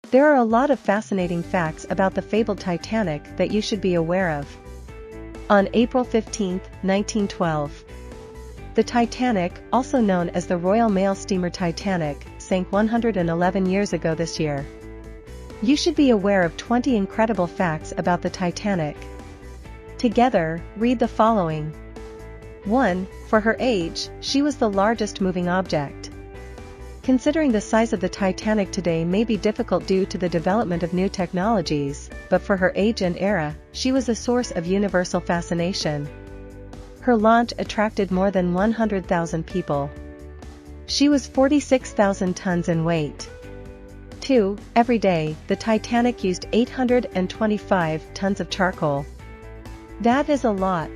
There are a lot of fascinating facts about the fabled Titanic that you should be aware of. On April 15, 1912, the Titanic, also known as the Royal Mail Steamer Titanic, sank 111 years ago this year. You should be aware of 20 incredible facts about the Titanic. Together, read the following. 1. For her age, she was the largest moving object. Considering the size of the Titanic today may be difficult due to the development of new technologies, but for her age and era, she was a source of universal fascination. Her launch attracted more than 100,000 people. She was 46,000 tons in weight. 2. Every day, the Titanic used 825 tons of charcoal. That is a lot.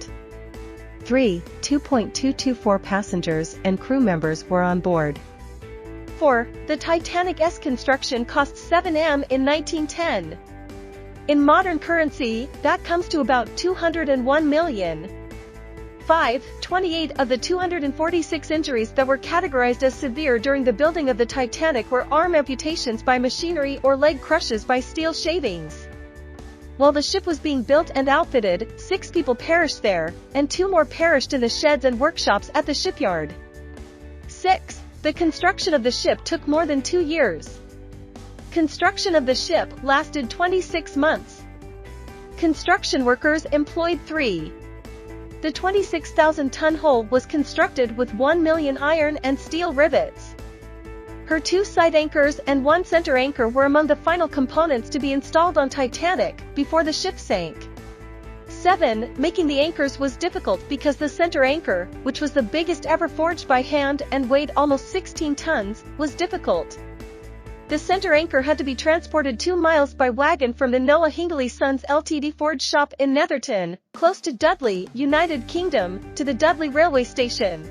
3. 2.224 passengers and crew members were on board. 4. The Titanic's construction cost $7 million in 1910. In modern currency, that comes to about $201 million. 5. 28 of the 246 injuries that were categorized as severe during the building of the Titanic were arm amputations by machinery or leg crushes by steel shavings. While the ship was being built and outfitted, 6 people perished there, and 2 more perished in the sheds and workshops at the shipyard. 6. The construction of the ship took more than 2 years. Construction of the ship lasted 26 months. Construction workers employed 3. The 26,000-ton hull was constructed with 1 million iron and steel rivets. Her 2 side anchors and 1 center anchor were among the final components to be installed on Titanic before the ship sank. 7. Making the anchors was difficult because the center anchor, which was the biggest ever forged by hand and weighed almost 16 tons, was difficult. The center anchor had to be transported 2 miles by wagon from the Noah Hingley Sons Ltd forge shop in Netherton, close to Dudley, United Kingdom, to the Dudley railway station.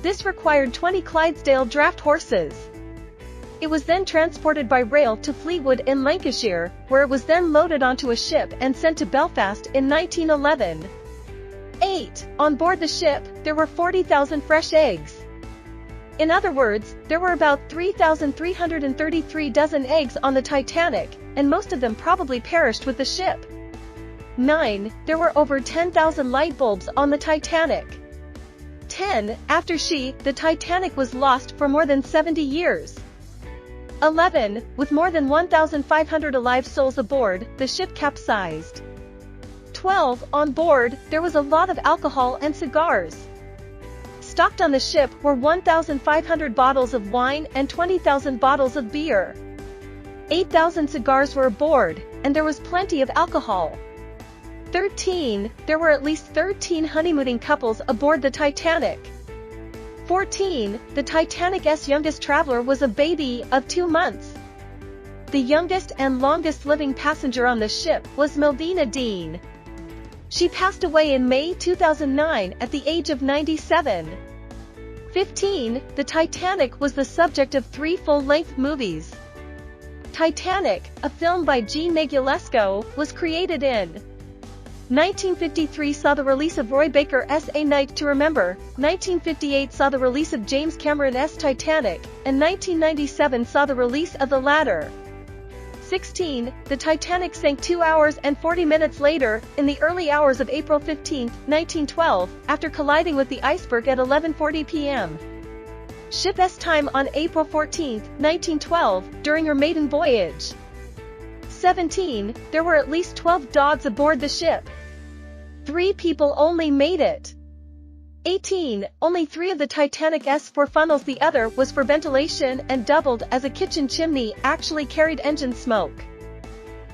This required 20 Clydesdale draft horses. It was then transported by rail to Fleetwood in Lancashire, where it was then loaded onto a ship and sent to Belfast in 1911. 8. On board the ship, there were 40,000 fresh eggs. In other words, there were about 3,333 dozen eggs on the Titanic, and most of them probably perished with the ship. 9. There were over 10,000 light bulbs on the Titanic. 10. After the Titanic was lost for more than 70 years. 11. With more than 1,500 alive souls aboard, the ship capsized. 12. On board, there was a lot of alcohol and cigars. Stocked on the ship were 1,500 bottles of wine and 20,000 bottles of beer. 8,000 cigars were aboard, and there was plenty of alcohol. 13. There were at least 13 honeymooning couples aboard the Titanic. 14. The Titanic's youngest traveler was a baby of 2 months. The youngest and longest living passenger on the ship was Melvina Dean. She passed away in May 2009 at the age of 97. 15. The Titanic was the subject of 3 full-length movies. Titanic, a film by G. Negulesco, was created in 1953 saw the release of Roy Baker's A Night to Remember, 1958 saw the release of James Cameron's Titanic, and 1997 saw the release of the latter. 16. The Titanic sank 2 hours and 40 minutes later, in the early hours of April 15, 1912, after colliding with the iceberg at 11:40 p.m. Ship's time on April 14, 1912, during her maiden voyage. 17. There were at least 12 dogs aboard the ship. 3 people only made it. 18. Only 3 of the Titanic's 4 funnels, the other was for ventilation and doubled as a kitchen chimney, actually carried engine smoke.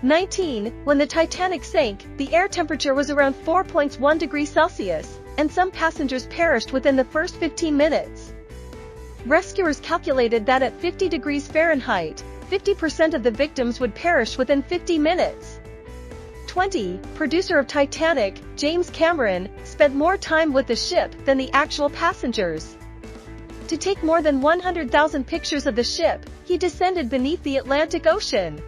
19. When the Titanic sank, the air temperature was around 4.1 degrees Celsius, and some passengers perished within the first 15 minutes. Rescuers calculated that at 50 degrees Fahrenheit, 50% of the victims would perish within 50 minutes. 20. Producer of Titanic, James Cameron, spent more time with the ship than the actual passengers. To take more than 100,000 pictures of the ship, he descended beneath the Atlantic Ocean.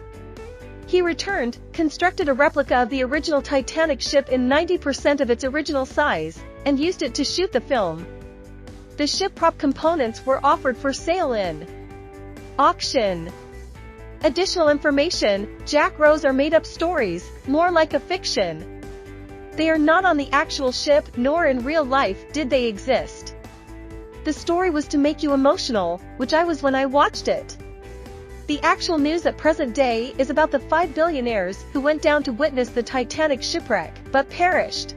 He returned, constructed a replica of the original Titanic ship in 90% of its original size, and used it to shoot the film. The ship prop components were offered for sale in auction. Additional information: Jack Rose are made-up stories, more like a fiction. They are not on the actual ship, nor in real life did they exist. The story was to make you emotional, which I was when I watched it. The actual news at present day is about the 5 billionaires who went down to witness the Titanic shipwreck, but perished.